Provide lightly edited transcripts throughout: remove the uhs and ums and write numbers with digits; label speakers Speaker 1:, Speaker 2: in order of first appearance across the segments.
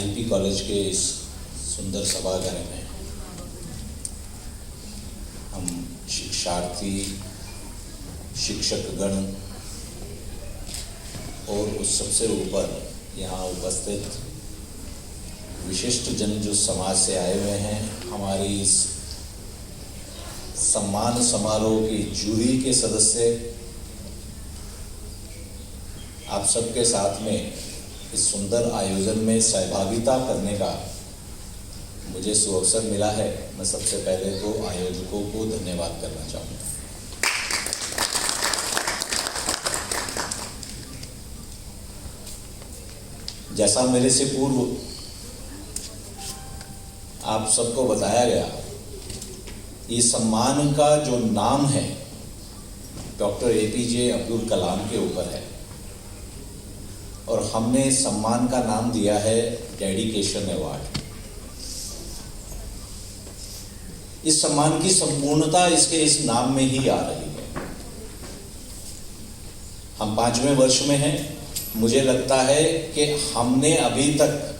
Speaker 1: IP college के इस सुंदर सभागार में हम शिक्षार्थी, शिक्षकगण और उस सबसे ऊपर यहाँ उपस्थित विशिष्ट जन जो समाज से आए हुए हैं, हमारी इस सम्मान समारोह की जूरी के सदस्य, आप सबके साथ में इस सुंदर आयोजन में सहभागिता करने का मुझे सुअवसर मिला है। मैं सबसे पहले तो आयोजकों को धन्यवाद करना चाहूँगा। जैसा मेरे से पूर्व आप सबको बताया गया, ये सम्मान का जो नाम है डॉक्टर APJ अब्दुल कलाम के ऊपर है और हमने सम्मान का नाम दिया है डेडिकेशन अवार्ड। इस सम्मान की संपूर्णता इसके इस नाम में ही आ रही है। हम 5वें वर्ष में हैं। मुझे लगता है कि हमने अभी तक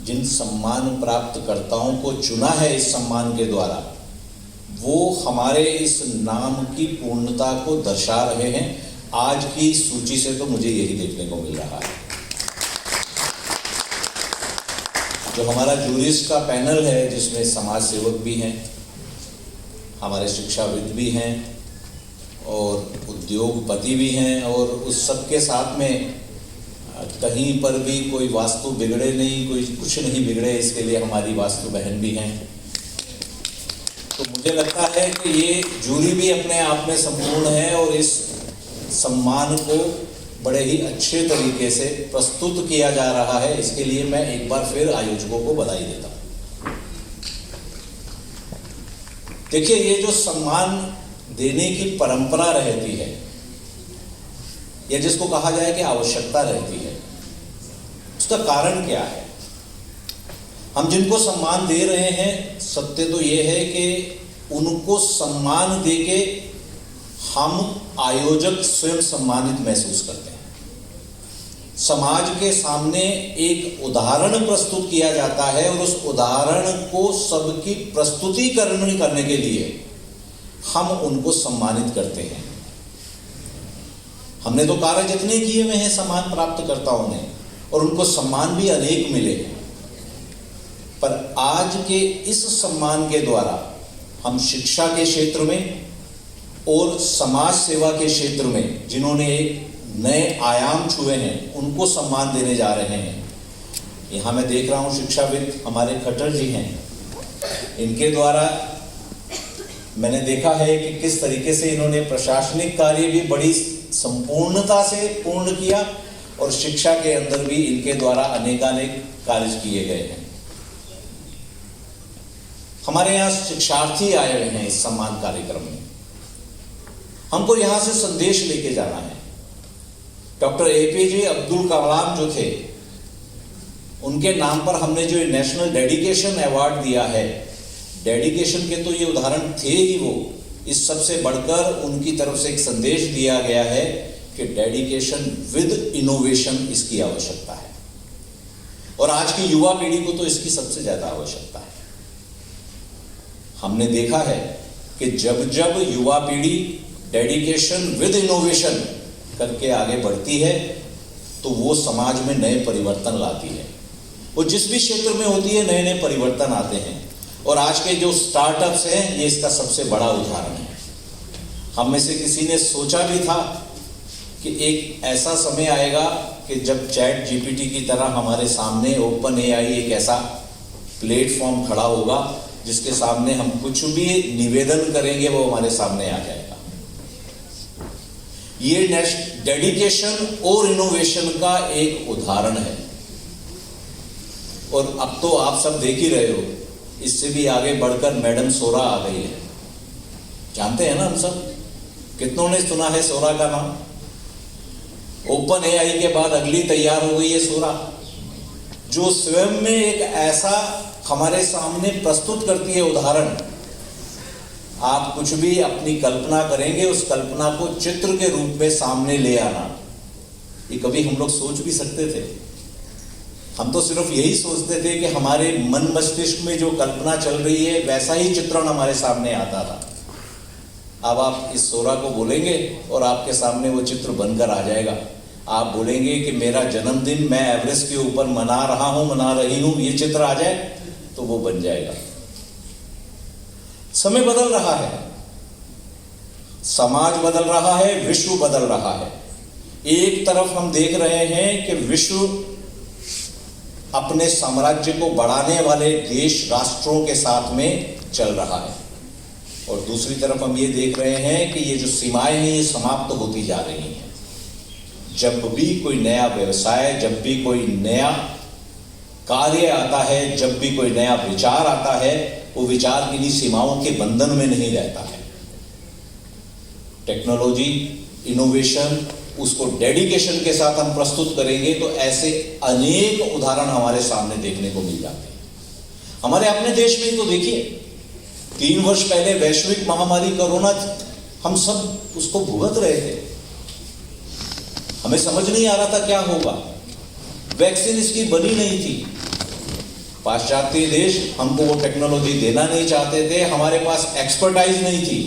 Speaker 1: जिन सम्मान प्राप्तकर्ताओं को चुना है इस सम्मान के द्वारा, वो हमारे इस नाम की पूर्णता को दर्शा रहे हैं। आज की सूची से तो मुझे यही देखने को मिल रहा है। जो हमारा जूरीज का पैनल है, जिसमें समाज सेवक भी हैं, हमारे शिक्षाविद भी हैं और उद्योगपति भी हैं, और उस सब के साथ में कहीं पर भी कोई वास्तु बिगड़े नहीं, कोई कुछ नहीं बिगड़े, इसके लिए हमारी वास्तु बहन भी हैं। तो मुझे लगता है कि ये जूरी भी अपने आप में संपूर्ण है और इस सम्मान को बड़े ही अच्छे तरीके से प्रस्तुत किया जा रहा है। इसके लिए मैं एक बार फिर आयोजकों को बधाई देता हूं। देखिए, ये जो सम्मान देने की परंपरा रहती है, या जिसको कहा जाए कि आवश्यकता रहती है, उसका कारण क्या है? हम जिनको सम्मान दे रहे हैं, सत्य तो ये है कि उनको सम्मान देके हम आयोजक स्वयं सम्मानित महसूस करते हैं। समाज के सामने एक उदाहरण प्रस्तुत किया जाता है और उस उदाहरण को सबकी प्रस्तुतिकरण करने के लिए हम उनको सम्मानित करते हैं। हमने तो कार्य जितने किए हुए हैं सम्मान प्राप्तकर्ताओं ने, और उनको सम्मान भी अनेक मिले हैं, पर आज के इस सम्मान के द्वारा हम शिक्षा के क्षेत्र में और समाज सेवा के क्षेत्र में जिन्होंने एक नए आयाम छुए हैं, उनको सम्मान देने जा रहे हैं। यहाँ मैं देख रहा हूँ शिक्षाविद हमारे खट्टर जी हैं। इनके द्वारा मैंने देखा है कि किस तरीके से इन्होंने प्रशासनिक कार्य भी बड़ी संपूर्णता से पूर्ण किया, और शिक्षा के अंदर भी इनके द्वारा अनेकानेक कार्य किए गए हैं। हमारे यहाँ शिक्षार्थी आए हुए हैं इस सम्मान कार्यक्रम में। हमको यहां से संदेश लेके जाना है। डॉक्टर APJ अब्दुल कलाम जो थे, उनके नाम पर हमने जो नेशनल डेडिकेशन अवार्ड दिया है, डेडिकेशन के तो ये उदाहरण थे ही वो, इस सबसे बढ़कर उनकी तरफ से एक संदेश दिया गया है कि डेडिकेशन विद इनोवेशन इसकी आवश्यकता है, और आज की युवा पीढ़ी को तो इसकी सबसे ज्यादा आवश्यकता है। हमने देखा है कि जब जब युवा पीढ़ी डेडिकेशन विद इनोवेशन करके आगे बढ़ती है, तो वो समाज में नए परिवर्तन लाती है। वो जिस भी क्षेत्र में होती है, नए नए परिवर्तन आते हैं, और आज के जो स्टार्टअप्स हैं, ये इसका सबसे बड़ा उदाहरण है। हम में से किसी ने सोचा भी था कि एक ऐसा समय आएगा कि जब चैट GPT की तरह हमारे सामने OpenAI एक ऐसा प्लेटफॉर्म खड़ा होगा जिसके सामने हम कुछ भी निवेदन करेंगे वो हमारे सामने आ जाएगा। ये डेडिकेशन और इनोवेशन का एक उदाहरण है, और अब तो आप सब देख ही रहे हो, इससे भी आगे बढ़कर मैडम सोरा आ गई है। जानते हैं ना हम सब, कितनों ने सुना है सोरा का नाम? OpenAI के बाद अगली तैयार हो गई है सोरा, जो स्वयं में एक ऐसा हमारे सामने प्रस्तुत करती है उदाहरण। आप कुछ भी अपनी कल्पना करेंगे, उस कल्पना को चित्र के रूप में सामने ले आना, ये कभी हम लोग सोच भी सकते थे? हम तो सिर्फ यही सोचते थे कि हमारे मन मस्तिष्क में जो कल्पना चल रही है वैसा ही चित्रण हमारे सामने आता था। अब आप इस सोरा को बोलेंगे और आपके सामने वो चित्र बनकर आ जाएगा। आप बोलेंगे कि मेरा जन्मदिन मैं एवरेस्ट के ऊपर मना रहा हूं, मना रही हूं, ये चित्र आ जाए तो वो बन जाएगा। समय बदल रहा है, समाज बदल रहा है, विश्व बदल रहा है। एक तरफ हम देख रहे हैं कि विश्व अपने साम्राज्य को बढ़ाने वाले देश राष्ट्रों के साथ में चल रहा है, और दूसरी तरफ हम ये देख रहे हैं कि ये जो सीमाएं हैं ये समाप्त होती जा रही हैं। जब भी कोई नया व्यवसाय, जब भी कोई नया कार्य आता है, जब भी कोई नया विचार आता है, वो विचार किन्हीं सीमाओं के बंधन में नहीं रहता है। टेक्नोलॉजी, इनोवेशन, उसको डेडिकेशन के साथ हम प्रस्तुत करेंगे तो ऐसे अनेक उदाहरण हमारे सामने देखने को मिल जाते हैं। हमारे अपने देश में तो देखिए, 3 वर्ष पहले वैश्विक महामारी कोरोना, हम सब उसको भुगत रहे थे। हमें समझ नहीं आ रहा था क्या होगा, वैक्सीन इसकी बनी नहीं थी। पाश्चात्य देश हमको वो टेक्नोलॉजी देना नहीं चाहते थे, हमारे पास एक्सपर्टाइज नहीं थी।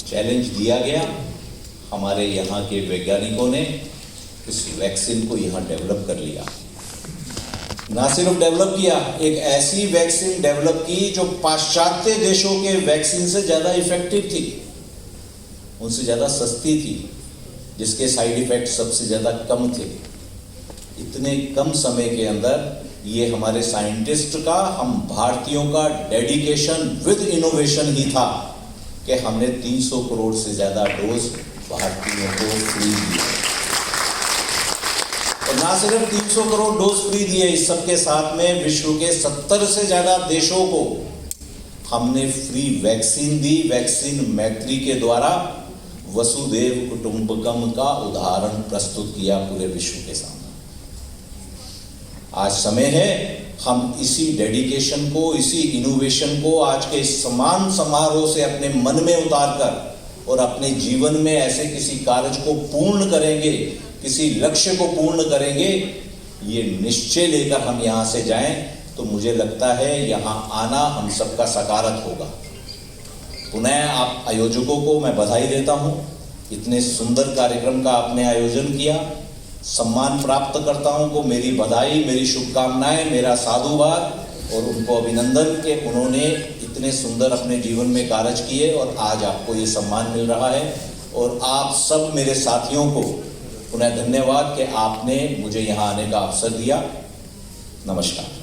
Speaker 1: चैलेंज दिया गया, हमारे यहाँ के वैज्ञानिकों ने इस वैक्सीन को यहाँ डेवलप कर लिया। ना सिर्फ डेवलप किया, एक ऐसी वैक्सीन डेवलप की जो पाश्चात्य देशों के वैक्सीन से ज़्यादा इफेक्टिव थी, उनसे ज़्यादा सस्ती थी, जिसके साइड इफेक्ट सबसे ज़्यादा कम थे। इतने कम समय के अंदर ये हमारे साइंटिस्ट का, हम भारतीयों का डेडिकेशन विद इनोवेशन ही था कि हमने 300 करोड़ से ज़्यादा डोज भारतीयों को फ्री दिए। और ना सिर्फ 300 करोड़ डोज फ्री दिए, इस सबके साथ में विश्व के 70 से ज़्यादा देशों को हमने फ्री वैक्सीन दी। वैक्सीन मैत्री के द्वारा वसुधैव कुटुंबकम का उदाहरण प्रस्तुत किया पूरे विश्व के सामने। आज समय है हम इसी डेडिकेशन को, इसी इनोवेशन को आज के समान समारोह से अपने मन में उतारकर और अपने जीवन में ऐसे किसी कार्य को पूर्ण करेंगे, किसी लक्ष्य को पूर्ण करेंगे, ये निश्चय लेकर हम यहाँ से जाएं तो मुझे लगता है यहाँ आना हम सबका सकारात्मक होगा। पुनः आप आयोजकों को मैं बधाई देता हूँ, इतने सुंदर कार्यक्रम का आपने आयोजन किया। सम्मान प्राप्तकर्ताओं को मेरी बधाई, मेरी शुभकामनाएं, मेरा साधुवाद और उनको अभिनंदन कि उन्होंने इतने सुंदर अपने जीवन में कार्य किए और आज आपको ये सम्मान मिल रहा है। और आप सब मेरे साथियों को पुनः धन्यवाद कि आपने मुझे यहाँ आने का अवसर दिया। नमस्कार।